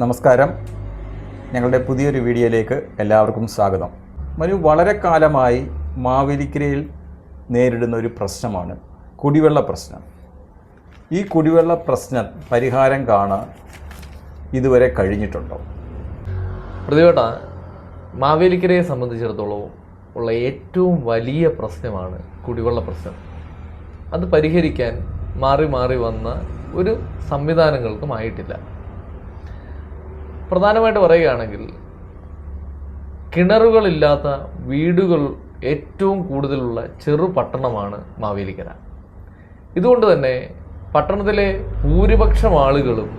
നമസ്കാരം. ഞങ്ങളുടെ പുതിയൊരു വീഡിയോയിലേക്ക് എല്ലാവർക്കും സ്വാഗതം. വളരെ കാലമായി മാവേലിക്കരയിൽ നേരിടുന്ന ഒരു പ്രശ്നമാണ് കുടിവെള്ള പ്രശ്നം. ഈ കുടിവെള്ള പ്രശ്നം പരിഹാരം കാണാൻ ഇതുവരെ കഴിഞ്ഞിട്ടുണ്ടോ? പ്രതിവേട്ട, മാവേലിക്കരയെ സംബന്ധിച്ചിടത്തോളം ഉള്ള ഏറ്റവും വലിയ പ്രശ്നമാണ് കുടിവെള്ള പ്രശ്നം. അത് പരിഹരിക്കാൻ മാറി മാറി വന്ന ഒരു സംവിധാനങ്ങൾക്കും ആയിട്ടില്ല. പ്രധാനമായിട്ട് പറയുകയാണെങ്കിൽ കിണറുകളില്ലാത്ത വീടുകൾ ഏറ്റവും കൂടുതലുള്ള ചെറു പട്ടണമാണ് മാവേലിക്കര. ഇതുകൊണ്ട് തന്നെ പട്ടണത്തിലെ ഭൂരിപക്ഷം ആളുകളും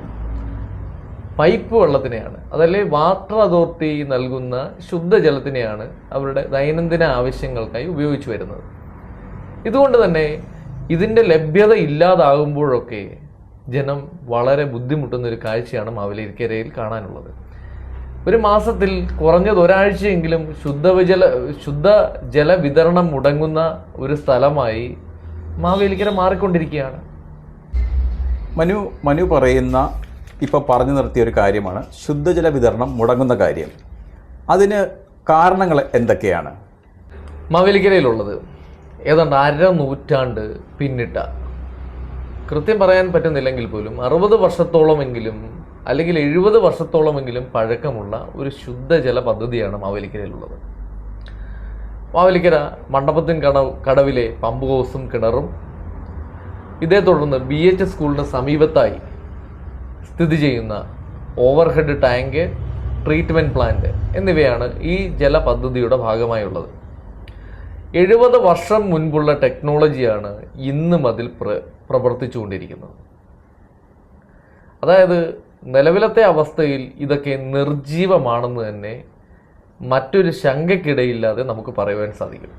പൈപ്പ് വെള്ളത്തിനെയാണ്, അതല്ലേ വാട്ടർ അതോറിറ്റി നൽകുന്ന ശുദ്ധജലത്തിനെയാണ് അവരുടെ ദൈനംദിന ആവശ്യങ്ങൾക്കായി ഉപയോഗിച്ചു വരുന്നത്. ഇതുകൊണ്ട് തന്നെ ഇതിൻ്റെ ലഭ്യത ഇല്ലാതാകുമ്പോഴൊക്കെ ജനം വളരെ ബുദ്ധിമുട്ടുന്ന ഒരു കാഴ്ചയാണ് മാവേലിക്കരയിൽ കാണാനുള്ളത്. ഒരു മാസത്തിൽ കുറഞ്ഞത് ഒരാഴ്ചയെങ്കിലും ശുദ്ധജല വിതരണം മുടങ്ങുന്ന ഒരു സ്ഥലമായി മാവേലിക്കര മാറിക്കൊണ്ടിരിക്കുകയാണ്. മനു പറയുന്ന ഇപ്പോൾ പറഞ്ഞു നിർത്തിയ ഒരു കാര്യമാണ് ശുദ്ധജല വിതരണം മുടങ്ങുന്ന കാര്യം. അതിന് കാരണങ്ങൾ എന്തൊക്കെയാണ്? മാവേലിക്കരയിലുള്ളത് ഏതാണ്ട് 1/2 നൂറ്റാണ്ട് പിന്നിട്ട, കൃത്യം പറയാൻ പറ്റുന്നില്ലെങ്കിൽ പോലും 60 വർഷത്തോളമെങ്കിലും അല്ലെങ്കിൽ 70 വർഷത്തോളമെങ്കിലും പഴക്കമുള്ള ഒരു ശുദ്ധജല പദ്ധതിയാണ് മാവേലിക്കരയിലുള്ളത്. മാവേലിക്കര മണ്ഡപത്തിൻ കടവിലെ പമ്പ് ഹൗസും കിണറും, ഇതേ തുടർന്ന് BH സ്കൂളിന് സമീപത്തായി സ്ഥിതി ചെയ്യുന്ന ഓവർഹെഡ് ടാങ്ക്, ട്രീറ്റ്മെൻറ്റ് പ്ലാന്റ് എന്നിവയാണ് ഈ ജലപദ്ധതിയുടെ ഭാഗമായുള്ളത്. 70 വർഷം മുൻപുള്ള ടെക്നോളജിയാണ് ഇന്നും അതിൽ പ്രവർത്തിച്ചുകൊണ്ടിരിക്കുന്നത്. അതായത് നിലവിലത്തെ അവസ്ഥയിൽ ഇതൊക്കെ നിർജീവമാണെന്ന് തന്നെ മറ്റൊരു ശങ്കയ്ക്കിടയില്ലാതെ നമുക്ക് പറയുവാൻ സാധിക്കും.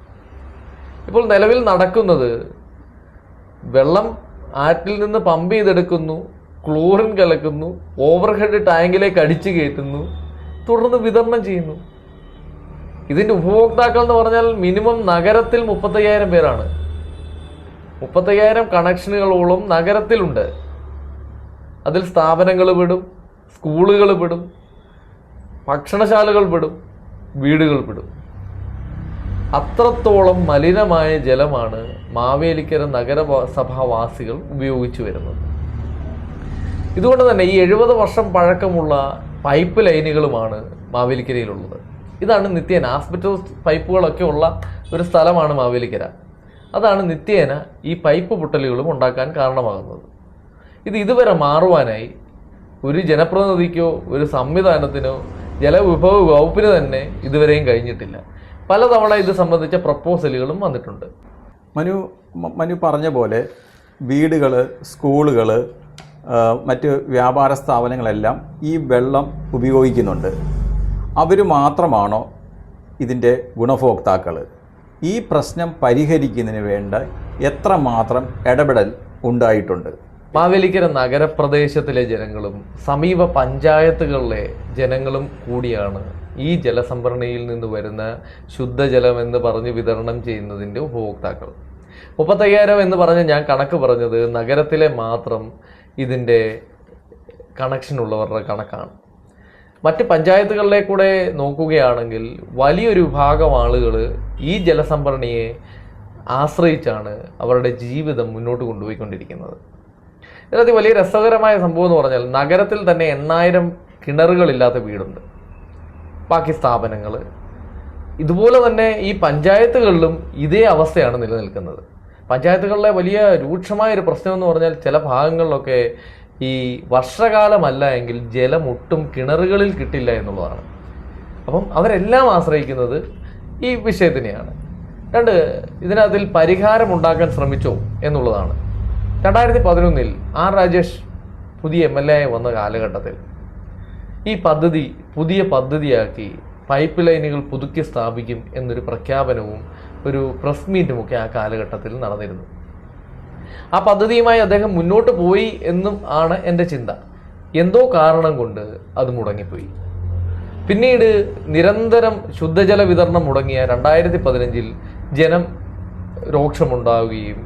ഇപ്പോൾ നിലവിൽ നടക്കുന്നത് വെള്ളം ആറ്റിൽ നിന്ന് പമ്പ് ചെയ്തെടുക്കുന്നു, ക്ലോറിൻ കലക്കുന്നു, ഓവർഹെഡ് ടാങ്കിലേക്ക് അടിച്ചു കയറ്റുന്നു, തുടർന്ന് വിതരണം ചെയ്യുന്നു. ഇതിൻ്റെ ഉപഭോക്താക്കൾ എന്ന് പറഞ്ഞാൽ മിനിമം നഗരത്തിൽ 35,000 പേരാണ്. 35,000 കണക്ഷനുകളോളം നഗരത്തിലുണ്ട്. അതിൽ സ്ഥാപനങ്ങൾ പെടും, സ്കൂളുകൾ പെടും, ഭക്ഷണശാലകൾ പെടും, വീടുകൾ പെടും. അത്രത്തോളം മലിനമായ ജലമാണ് മാവേലിക്കര നഗരസഭാവാസികൾ ഉപയോഗിച്ചു വരുന്നത്. ഇതുകൊണ്ട് തന്നെ ഈ 70 വർഷം പഴക്കമുള്ള പൈപ്പ് ലൈനുകളുമാണ് മാവേലിക്കരയിലുള്ളത്. ഇതാണ് നിത്യേന ആസ്ബറ്റോസ് പൈപ്പുകളൊക്കെ ഉള്ള ഒരു സ്ഥലമാണ് മാവേലിക്കര. അതാണ് നിത്യേന ഈ പൈപ്പ് പൊട്ടലുകളും ഉണ്ടാക്കാൻ കാരണമാകുന്നത്. ഇത് ഇതുവരെ മാറുവാനായി ഒരു ജനപ്രതിനിധിക്കോ ഒരു സംവിധാനത്തിനോ ജലവിഭവ വകുപ്പിന് തന്നെ ഇതുവരെയും കഴിഞ്ഞിട്ടില്ല. പലതവണ ഇത് സംബന്ധിച്ച പ്രപ്പോസലുകളും വന്നിട്ടുണ്ട്. മനു പറഞ്ഞ പോലെ വീടുകൾ, സ്കൂളുകൾ, മറ്റ് വ്യാപാര സ്ഥാപനങ്ങളെല്ലാം ഈ വെള്ളം ഉപയോഗിക്കുന്നുണ്ട്. അവർ മാത്രമാണോ ഇതിൻ്റെ ഗുണഭോക്താക്കൾ? ഈ പ്രശ്നം പരിഹരിക്കുന്നതിന് വേണ്ട എത്രമാത്രം ഇടപെടൽ ഉണ്ടായിട്ടുണ്ട്? മാവേലിക്കര നഗരപ്രദേശത്തിലെ ജനങ്ങളും സമീപ പഞ്ചായത്തുകളിലെ ജനങ്ങളും കൂടിയാണ് ഈ ജലസംഭരണിയിൽ നിന്ന് വരുന്ന ശുദ്ധജലം എന്ന് പറഞ്ഞ് വിതരണം ചെയ്യുന്നതിൻ്റെ ഉപഭോക്താക്കൾ. 35,000 എന്ന് പറഞ്ഞ് ഞാൻ കണക്ക് പറഞ്ഞത് നഗരത്തിലെ മാത്രം ഇതിൻ്റെ കണക്ഷൻ ഉള്ളവരുടെ കണക്കാണ്. മറ്റ് പഞ്ചായത്തുകളിലെ കൂടെ നോക്കുകയാണെങ്കിൽ വലിയൊരു വിഭാഗം ആളുകൾ ഈ ജലസംഭരണിയെ ആശ്രയിച്ചാണ് അവരുടെ ജീവിതം മുന്നോട്ട് കൊണ്ടുപോയിക്കൊണ്ടിരിക്കുന്നത്. ഇതിനകത്ത് വലിയ രസകരമായ സംഭവം എന്ന് പറഞ്ഞാൽ നഗരത്തിൽ തന്നെ 8,000 കിണറുകളില്ലാത്ത വീടുണ്ട്. ബാക്കി സ്ഥാപനങ്ങൾ ഇതുപോലെ തന്നെ ഈ പഞ്ചായത്തുകളിലും ഇതേ അവസ്ഥയാണ് നിലനിൽക്കുന്നത്. പഞ്ചായത്തുകളിലെ വലിയ രൂക്ഷമായ ഒരു പ്രശ്നം എന്ന് പറഞ്ഞാൽ ചില ഭാഗങ്ങളിലൊക്കെ ഈ വർഷകാലമല്ല എങ്കിൽ ജലം ഒട്ടും കിണറുകളിൽ കിട്ടില്ല എന്നുള്ളതാണ്. അപ്പം അവരെല്ലാം ആശ്രയിക്കുന്നത് ഈ വിഷയത്തിനെയാണ്. ഇതിനകത്തിൽ പരിഹാരം ഉണ്ടാക്കാൻ ശ്രമിച്ചോ എന്നുള്ളതാണ്. 2011 R രാജേഷ് പുതിയ MLA ആയി വന്ന കാലഘട്ടത്തിൽ ഈ പദ്ധതി പുതിയ പദ്ധതിയാക്കി പൈപ്പ് ലൈനുകൾ പുതുക്കി സ്ഥാപിക്കും എന്നൊരു പ്രഖ്യാപനവും ഒരു പ്രസ് മീറ്റുമൊക്കെ ആ കാലഘട്ടത്തിൽ നടന്നിരുന്നു. ആ പദ്ധതിയുമായി അദ്ദേഹം മുന്നോട്ട് പോയി എന്നും ആണ് എൻ്റെ ചിന്ത. എന്തോ കാരണം കൊണ്ട് അത് മുടങ്ങിപ്പോയി. പിന്നീട് നിരന്തരം ശുദ്ധജല വിതരണം മുടങ്ങിയ 2015 ജനം രോക്ഷമുണ്ടാവുകയും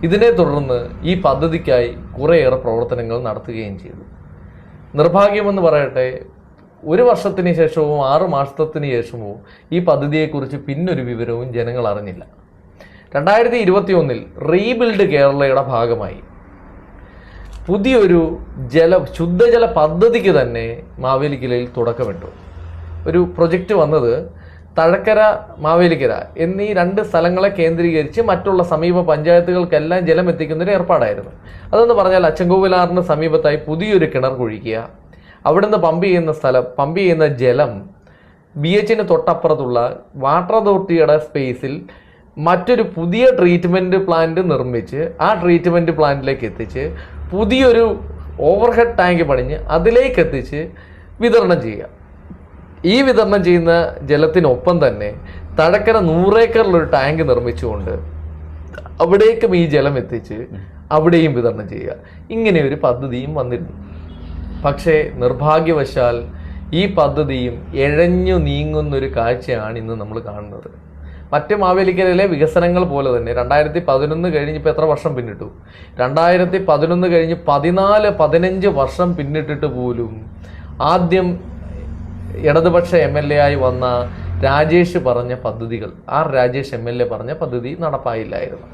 ഇതിനെ തുടർന്ന് ഈ പദ്ധതിക്കായി കുറേയേറെ പ്രവർത്തനങ്ങൾ നടത്തുകയും ചെയ്തു. നിർഭാഗ്യമെന്ന് പറയട്ടെ, ഒരു വർഷത്തിന് ശേഷമോ 6 മാസത്തിന് ശേഷമോ ഈ പദ്ധതിയെക്കുറിച്ച് പിന്നൊരു വിവരവും ജനങ്ങൾ അറിഞ്ഞില്ല. 2021 റീബിൽഡ് കേരളയുടെ ഭാഗമായി പുതിയൊരു ശുദ്ധജല പദ്ധതിക്ക് തന്നെ മാവേലിക്കരയിൽ തുടക്കമിട്ടു. ഒരു പ്രൊജക്റ്റ് വന്നത് തഴക്കര, മാവേലിക്കര എന്നീ 2 സ്ഥലങ്ങളെ കേന്ദ്രീകരിച്ച് മറ്റുള്ള സമീപ പഞ്ചായത്തുകൾക്കെല്ലാം ജലം എത്തിക്കുന്നൊരു ഏർപ്പാടായിരുന്നു. അതെന്ന് പറഞ്ഞാൽ അച്ചൻകോവിലാറിന് സമീപത്തായി പുതിയൊരു കിണർ കുഴിക്കുക, അവിടുന്ന് പമ്പ് ചെയ്യുന്ന ജലം BHന് തൊട്ടപ്പുറത്തുള്ള വാട്ടർ അതോറിറ്റിയുടെ സ്പേസിൽ മറ്റൊരു പുതിയ ട്രീറ്റ്മെൻറ്റ് പ്ലാന്റ് നിർമ്മിച്ച് ആ ട്രീറ്റ്മെൻറ്റ് പ്ലാന്റിലേക്ക് എത്തിച്ച് പുതിയൊരു ഓവർഹെഡ് ടാങ്ക് പണിഞ്ഞ് അതിലേക്ക് എത്തിച്ച് വിതരണം ചെയ്യുക. ഈ വിതരണം ചെയ്യുന്ന ജലത്തിനൊപ്പം തന്നെ തഴക്കര 100 ഏക്കറിലൊരു ടാങ്ക് നിർമ്മിച്ചുകൊണ്ട് അവിടേക്കും ഈ ജലം എത്തിച്ച് അവിടെയും വിതരണം ചെയ്യുക. ഇങ്ങനെ ഒരു പദ്ധതിയും വന്നിരുന്നു. പക്ഷേ നിർഭാഗ്യവശാൽ ഈ പദ്ധതിയും എഴഞ്ഞു നീങ്ങുന്നൊരു കാഴ്ചയാണ് ഇന്ന് നമ്മൾ കാണുന്നത്. മറ്റ് മാവേലിക്കരയിലെ വികസനങ്ങൾ പോലെ തന്നെ 2011 കഴിഞ്ഞ് ഇപ്പോൾ എത്ര വർഷം പിന്നിട്ടു? 2011 കഴിഞ്ഞ് 14-15 വർഷം പിന്നിട്ടിട്ട് പോലും ആദ്യം ഇടതുപക്ഷ MLA ആയി വന്ന രാജേഷ് പറഞ്ഞ പദ്ധതികൾ, രാജേഷ് MLA പറഞ്ഞ പദ്ധതി നടപ്പായില്ലായിരുന്നു.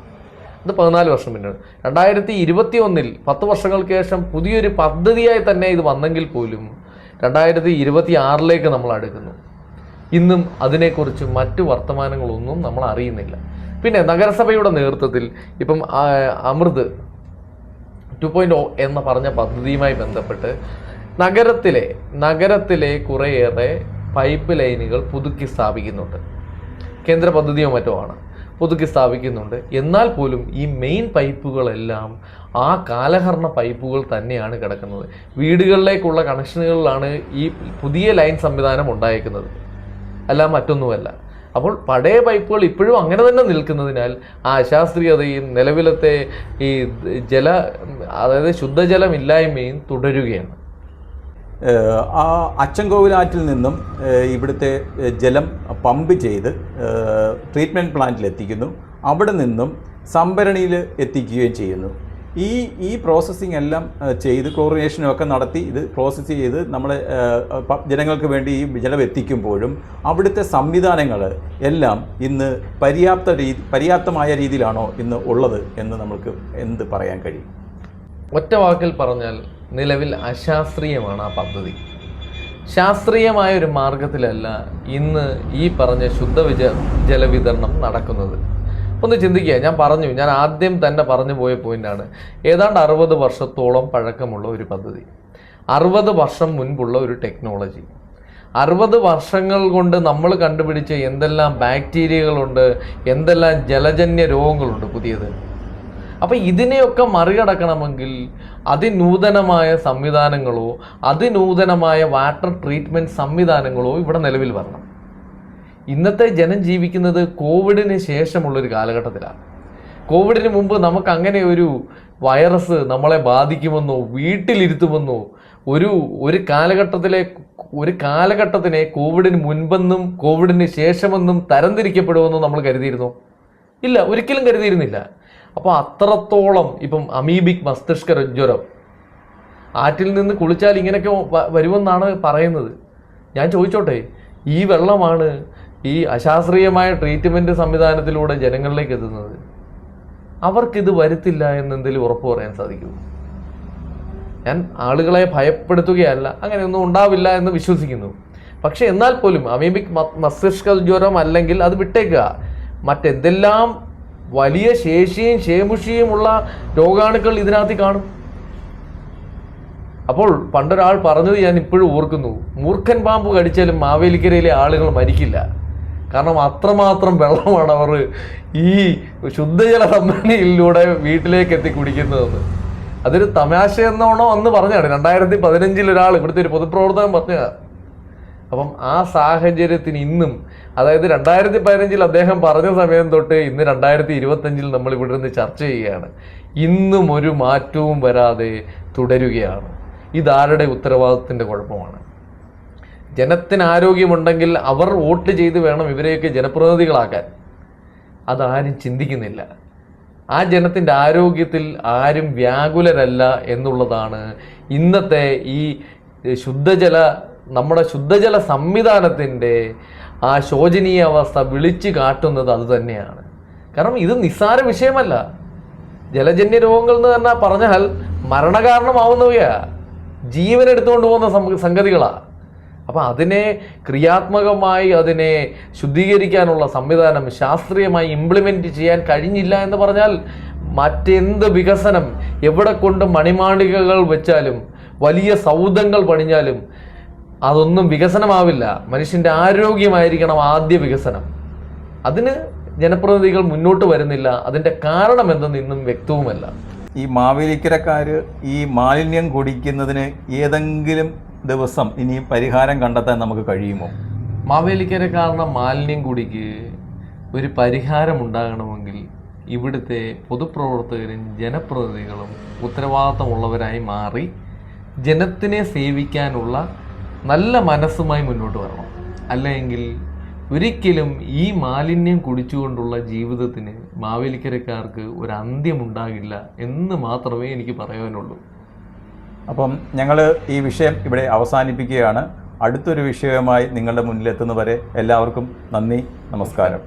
അത് 14 വർഷം പിന്നീട് 2021 10 വർഷങ്ങൾക്ക് ശേഷം പുതിയൊരു പദ്ധതിയായി തന്നെ ഇത് വന്നെങ്കിൽ പോലും 2026 നമ്മൾ അടുക്കുന്നു. ഇന്നും അതിനെക്കുറിച്ച് മറ്റു വർത്തമാനങ്ങളൊന്നും നമ്മൾ അറിയുന്നില്ല. പിന്നെ നഗരസഭയുടെ നേതൃത്വത്തിൽ ഇപ്പം അമൃത് 2.0 എന്ന പറഞ്ഞ പദ്ധതിയുമായി ബന്ധപ്പെട്ട് നഗരത്തിലെ കുറേയേറെ പൈപ്പ് ലൈനുകൾ പുതുക്കി സ്ഥാപിക്കുന്നുണ്ട്. കേന്ദ്ര പദ്ധതിയോ മറ്റോ ആണ്, പുതുക്കി സ്ഥാപിക്കുന്നുണ്ട്. എന്നാൽ പോലും ഈ മെയിൻ പൈപ്പുകളെല്ലാം ആ കാലഹരണ പൈപ്പുകൾ തന്നെയാണ് കിടക്കുന്നത്. വീടുകളിലേക്കുള്ള കണക്ഷനുകളിലാണ് ഈ പുതിയ ലൈൻ സംവിധാനം ഉണ്ടായിരിക്കുന്നത്, അല്ല മറ്റൊന്നുമല്ല. അപ്പോൾ പഴയ പൈപ്പുകൾ ഇപ്പോഴും അങ്ങനെ തന്നെ നിൽക്കുന്നതിനാൽ ആ അശാസ്ത്രീയതയും നിലവിലത്തെ ഈ അതായത് ശുദ്ധജലമില്ലായ്മയും തുടരുകയാണ്. ആ അച്ചൻകോവിലാറ്റിൽ നിന്നും ഇവിടുത്തെ ജലം പമ്പ് ചെയ്ത് ട്രീറ്റ്മെൻറ്റ് പ്ലാന്റിൽ എത്തിക്കുന്നു, അവിടെ നിന്നും സംഭരണിയിൽ എത്തിക്കുകയും ചെയ്യുന്നു. ഈ പ്രോസസ്സിംഗ് എല്ലാം ചെയ്ത് ക്ലോറിനേഷനും ഒക്കെ നടത്തി ഇത് പ്രോസസ്സ് ചെയ്ത് നമ്മളെ ജനങ്ങൾക്ക് വേണ്ടി ഈ ജലം എത്തിക്കുമ്പോഴും അവിടുത്തെ സംവിധാനങ്ങൾ എല്ലാം ഇന്ന് പര്യാപ്തമായ രീതിയിലാണോ ഇന്ന് ഉള്ളത് എന്ന് നമുക്ക് എന്ത് പറയാൻ കഴിയും? ഒറ്റ വാക്കിൽ പറഞ്ഞാൽ നിലവിൽ അശാസ്ത്രീയമാണ് ആ പദ്ധതി. ശാസ്ത്രീയമായ ഒരു മാർഗത്തിലല്ല ഇന്ന് ഈ പറഞ്ഞ ജലവിതരണം നടക്കുന്നത്. ഒന്ന് ചിന്തിക്കുക. ഞാൻ ആദ്യം തന്നെ പറഞ്ഞു പോയ പോയിന്റാണ്, ഏതാണ്ട് 60 വർഷത്തോളം പഴക്കമുള്ള ഒരു പദ്ധതി, 60 വർഷം മുൻപുള്ള ഒരു ടെക്നോളജി, 60 വർഷങ്ങൾ കൊണ്ട് നമ്മൾ കണ്ടുപിടിച്ച എന്തെല്ലാം ബാക്ടീരിയകളുണ്ട്, എന്തെല്ലാം ജലജന്യ രോഗങ്ങളുണ്ട് പുതിയത്. അപ്പം ഇതിനെയൊക്കെ മറികടക്കണമെങ്കിൽ അതിനൂതനമായ സംവിധാനങ്ങളോ അതിനൂതനമായ വാട്ടർ ട്രീറ്റ്മെൻറ്റ് സംവിധാനങ്ങളോ ഇവിടെ നിലവിൽ വരണം. ഇന്നത്തെ ജനം ജീവിക്കുന്നത് കോവിഡിന് ശേഷമുള്ളൊരു കാലഘട്ടത്തിലാണ്. കോവിഡിന് മുമ്പ് നമുക്ക് അങ്ങനെ ഒരു വൈറസ് നമ്മളെ ബാധിക്കുമെന്നോ വീട്ടിലിരുത്തുമെന്നോ ഒരു കാലഘട്ടത്തിനെ കോവിഡിന് മുൻപെന്നും കോവിഡിന് ശേഷമെന്നും തരംതിരിക്കപ്പെടുമെന്നോ നമ്മൾ കരുതിയിരുന്നോ? ഇല്ല, ഒരിക്കലും കരുതിയിരുന്നില്ല. അപ്പോൾ അത്രത്തോളം ഇപ്പം അമീബിക് മസ്തിഷ്ക ജ്വരം, ആറ്റിൽ നിന്ന് കുളിച്ചാൽ ഇങ്ങനെയൊക്കെ വരുമെന്നാണ് പറയുന്നത്. ഞാൻ ചോദിച്ചോട്ടെ, ഈ വെള്ളമാണ് ഈ അശാസ്ത്രീയമായ ട്രീറ്റ്മെൻറ്റ് സംവിധാനത്തിലൂടെ ജനങ്ങളിലേക്ക് എത്തുന്നത്. അവർക്കിത് വരുത്തില്ല എന്നെന്തെങ്കിലും ഉറപ്പ് പറയാൻ സാധിക്കുമോ? ഞാൻ ആളുകളെ ഭയപ്പെടുത്തുകയല്ല, അങ്ങനെയൊന്നും ഉണ്ടാവില്ല എന്ന് വിശ്വസിക്കുന്നു. പക്ഷെ എന്നാൽ പോലും അമീബിക് മസ്തിഷ്ക ജ്വരം അല്ലെങ്കിൽ അത് വിട്ടേക്കുക, മറ്റെന്തെല്ലാം വലിയ ശേഷിയും ക്ഷേമുഷിയുമുള്ള രോഗാണുക്കൾ ഇതിനകത്ത് കാണും. അപ്പോൾ പണ്ടൊരാൾ പറഞ്ഞത് ഞാൻ ഇപ്പോഴും ഓർക്കുന്നു, മൂർഖൻ പാമ്പ് കടിച്ചാലും മാവേലിക്കരയിലെ ആളുകൾ മരിക്കില്ല. കാരണം അത്രമാത്രം വെള്ളമാണ് അവർ ഈ ശുദ്ധജല സംഭരണിയിലൂടെ വീട്ടിലേക്ക് എത്തി കുടിക്കുന്നതെന്ന്. അതൊരു തമാശ എന്നോണോ അന്ന് പറഞ്ഞാണ്. 2015 ഒരാൾ ഇവിടുത്തെ ഒരു പൊതുപ്രവർത്തകൻ പറഞ്ഞതാണ്. അപ്പം ആ സാഹചര്യത്തിന് ഇന്നും, അതായത് 2015 അദ്ദേഹം പറഞ്ഞ സമയം തൊട്ട് ഇന്ന് 2025 നമ്മൾ ഇവിടെ നിന്ന് ചർച്ച ചെയ്യുകയാണ്. ഇന്നും ഒരു മാറ്റവും വരാതെ തുടരുകയാണ്. ഇതാരുടെ ഉത്തരവാദിത്തത്തിൻ്റെ കുഴപ്പമാണ്? ജനത്തിന് ആരോഗ്യമുണ്ടെങ്കിൽ അവർ വോട്ട് ചെയ്ത് വേണം ഇവരെയൊക്കെ ജനപ്രതിനിധികളാക്കാൻ. അതാരും ചിന്തിക്കുന്നില്ല. ആ ജനത്തിൻ്റെ ആരോഗ്യത്തിൽ ആരും വ്യാകുലരല്ല എന്നുള്ളതാണ് ഇന്നത്തെ ഈ നമ്മുടെ ശുദ്ധജല സംവിധാനത്തിൻ്റെ ആ ശോചനീയ അവസ്ഥ വിളിച്ചു കാട്ടുന്നത് അത് തന്നെയാണ്. കാരണം ഇത് നിസ്സാര വിഷയമല്ല. ജലജന്യ രോഗങ്ങൾ എന്ന് തന്നെ പറഞ്ഞാൽ മരണകാരണമാവുന്നവയാ, ജീവൻ എടുത്തുകൊണ്ട് പോകുന്ന സംഗതികളാണ്. അപ്പം അതിനെ ക്രിയാത്മകമായി അതിനെ ശുദ്ധീകരിക്കാനുള്ള സംവിധാനം ശാസ്ത്രീയമായി ഇംപ്ലിമെൻറ്റ് ചെയ്യാൻ കഴിഞ്ഞില്ല എന്ന് പറഞ്ഞാൽ മറ്റെന്ത് വികസനം എവിടെ കൊണ്ട് മണിമാളികകൾ വെച്ചാലും വലിയ സൗധങ്ങൾ പണിഞ്ഞാലും അതൊന്നും വികസനമാവില്ല. മനുഷ്യൻ്റെ ആരോഗ്യമായിരിക്കണം ആദ്യ വികസനം. അതിന് ജനപ്രതിനിധികൾ മുന്നോട്ട് വരുന്നില്ല. അതിൻ്റെ കാരണം എന്തെന്ന് ഇന്നും വ്യക്തവുമല്ല. ഈ മാവേലിക്കരക്കാർ ഈ മാലിന്യം കുടിക്കുന്നതിന് ഏതെങ്കിലും ദിവസം ഇനി പരിഹാരം കണ്ടെത്താൻ നമുക്ക് കഴിയുമോ? മാവേലിക്കരക്കാരുടെ മാലിന്യം കുടിക്ക് ഒരു പരിഹാരം ഉണ്ടാകണമെങ്കിൽ ഇവിടുത്തെ പൊതുപ്രവർത്തകരും ജനപ്രതിനിധികളും ഉത്തരവാദിത്തമുള്ളവരായി മാറി ജനത്തിനെ സേവിക്കാനുള്ള നല്ല മനസ്സുമായി മുന്നോട്ട് വരണം. അല്ലെങ്കിൽ ഒരിക്കലും ഈ മാലിന്യം കുടിച്ചുകൊണ്ടുള്ള ജീവിതത്തിന് മാവേലിക്കരക്കാർക്ക് ഒരു അന്ത്യമുണ്ടാകില്ല എന്ന് മാത്രമേ എനിക്ക് പറയാനുള്ളൂ. അപ്പം ഞങ്ങൾ ഈ വിഷയം ഇവിടെ അവസാനിപ്പിക്കുകയാണ്. അടുത്തൊരു വിഷയവുമായി നിങ്ങളുടെ മുന്നിലെത്തുന്നവരെ എല്ലാവർക്കും നന്ദി, നമസ്കാരം.